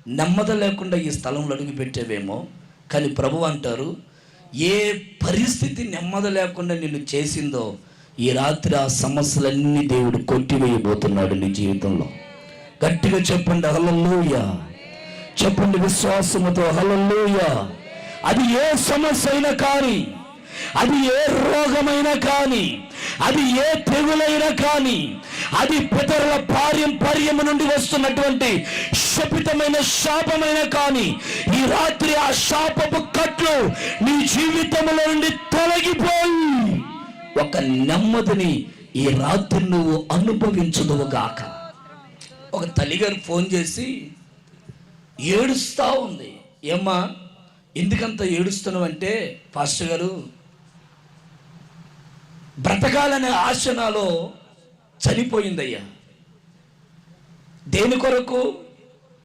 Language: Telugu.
నెమ్మది లేకుండా ఈ స్థలంలో అడుగు పెట్టేవేమో, కానీ ప్రభు అంటారు, ఏ పరిస్థితి నెమ్మది లేకుండా నిన్ను చేసిందో ఈ రాత్రి ఆ సమస్యలన్నీ దేవుడు కొట్టివేయబోతున్నాడు నీ జీవితంలో. గట్టిగా చెప్పండి హల్లెలూయా, చెప్పండి విశ్వాసముతో హల్లెలూయా. అది ఏ సమస్య అయినా కానీ, అది ఏ రోగమైనా కానీ, అది ఏ తెగులైనా కానీ, అది పితరుల పారంపర్యము నుండి వస్తున్నటువంటి శపితమైన శాపమైన కానీ, ఈ రాత్రి ఆ శాపపు కట్లు నీ జీవితంలో నుండి తొలగిపోయి ఒక నెమ్మదిని ఈ రాత్రి నువ్వు అనుభవించదువుగాక. ఒక తల్లిగారు ఫోన్ చేసి ఏడుస్తూ ఉంది. ఏమ్మా ఎందుకంత ఏడుస్తున్నావు అంటే, పాస్టర్ గారు బ్రతకాలనే ఆశ నాలో చనిపోయిందయ్యా. దేని కొరకు?